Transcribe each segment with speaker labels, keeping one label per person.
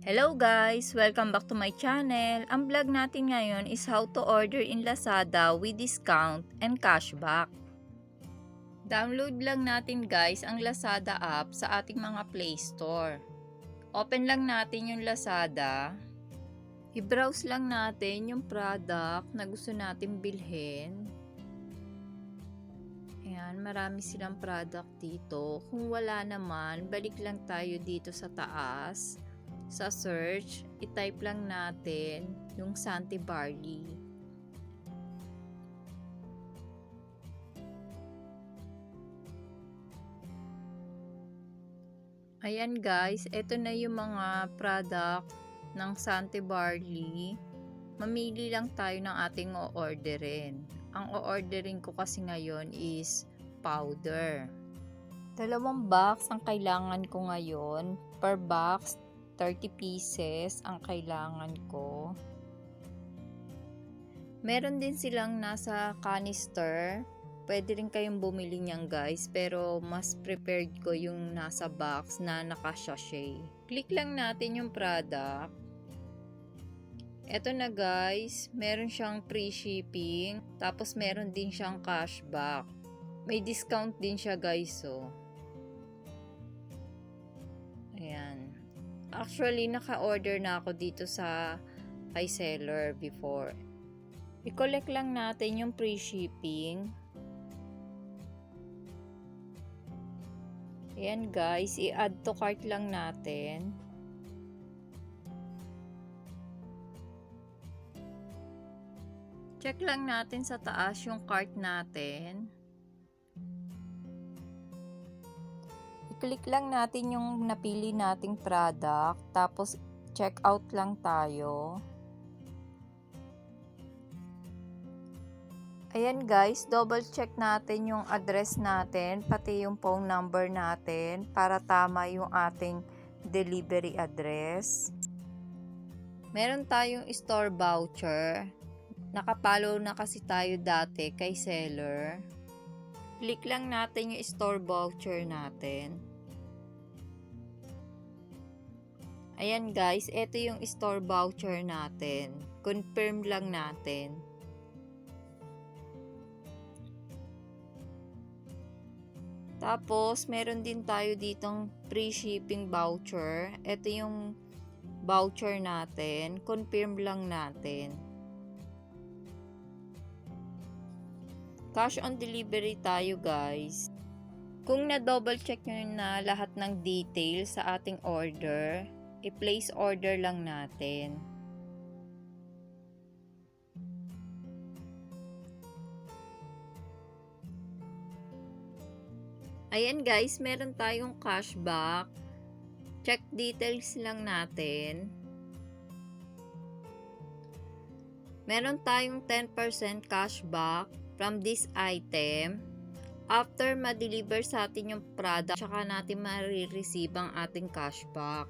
Speaker 1: Hello guys! Welcome back to my channel. Ang vlog natin ngayon is how to order in Lazada with discount and cashback. Download lang natin guys ang Lazada app sa ating mga Play Store. Open lang natin yung Lazada. I-browse lang natin yung product na gusto natin bilhin. Ayan, marami silang product dito. Kung wala naman, balik lang tayo dito sa taas. Sa search, i-type lang natin yung Sante Barley. Ayan guys, ito na yung mga product ng Sante Barley. Mamili lang tayo ng ating o-orderin. Ang o-orderin ko kasi ngayon is powder. 2 box ang kailangan ko ngayon. Per box, 30 pieces ang kailangan ko. Meron din silang nasa canister. Pwede rin kayong bumili niyan guys, pero mas prepared ko yung nasa box na naka-sachet. Click lang natin yung product. Eto na guys, meron siyang free shipping, tapos meron din siyang cashback. May discount din siya guys, so. Ayan. Actually, naka-order na ako dito sa kay seller before. I-collect lang natin yung free shipping. Ayan guys, i-add to cart lang natin. Check lang natin sa taas yung cart natin. I-click lang natin yung napili nating product, tapos check out lang tayo. Ayan guys, double check natin yung address natin, pati yung phone number natin para tama yung ating delivery address. Meron tayong store voucher. Nakapalo na kasi tayo dati kay seller. Click lang natin yung store voucher natin. Ayan guys, ito yung store voucher natin. Confirm lang natin. Tapos, meron din tayo ditong free shipping voucher. Ito yung voucher natin. Confirm lang natin. Cash on delivery tayo guys. Kung na-double check nyo na lahat ng details sa ating order, i-place order lang natin. Ayan guys, meron tayong cashback. Check details lang natin. Meron tayong 10% cashback from this item. After ma-deliver sa atin yung product, tsaka natin ma-receive ang ating cashback.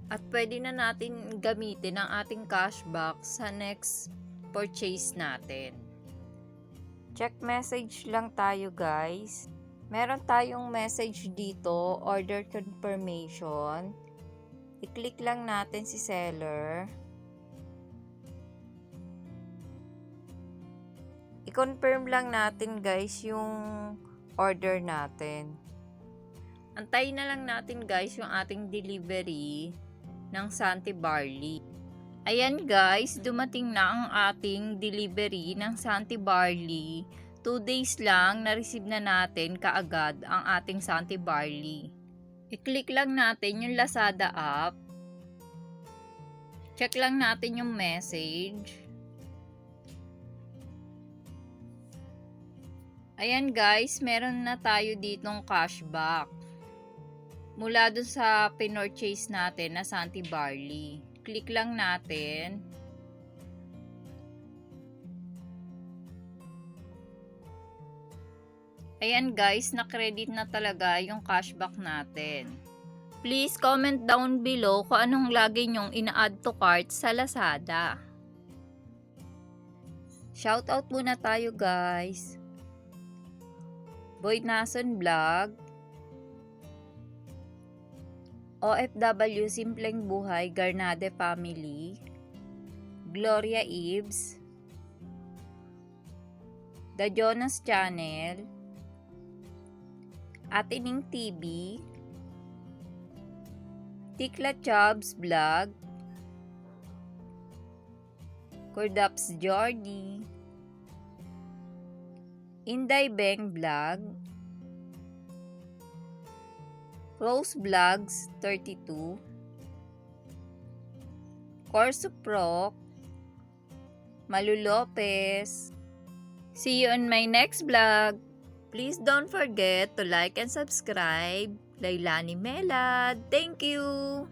Speaker 1: At pwede na natin gamitin ang ating cashback sa next purchase natin. Check message lang tayo guys. Meron tayong message dito, order confirmation. I-click lang natin si seller. I-confirm lang natin guys yung order natin. Antayin na lang natin guys yung ating delivery ng Sante Barley. Ayan guys, dumating na ang ating delivery ng Sante Barley. 2 days lang, na-receive na natin kaagad ang ating Sante Barley. I-click lang natin yung Lazada app. Check lang natin yung message. Ayan guys, meron na tayo ditong cashback. Mula dun sa pinorchase natin na Sante Barley. Click lang natin. Ayan guys, na-credit na talaga yung cashback natin. Please comment down below kung anong lagi nyong ina-add to cart sa Lazada. Shoutout muna tayo guys. Boy Nason Vlog. OFW Simpleng Buhay Garnade Family, Gloria Eves, The Jonas Channel, Atining TV, Tikla Chubs Vlog, Cordaps Jordi, Inday Beng Vlog, RoseVlogs 32, Corso Proc, MALOU LOPEZ. See you on my next vlog. Please don't forget to like and subscribe. Leilani Melad. Thank you!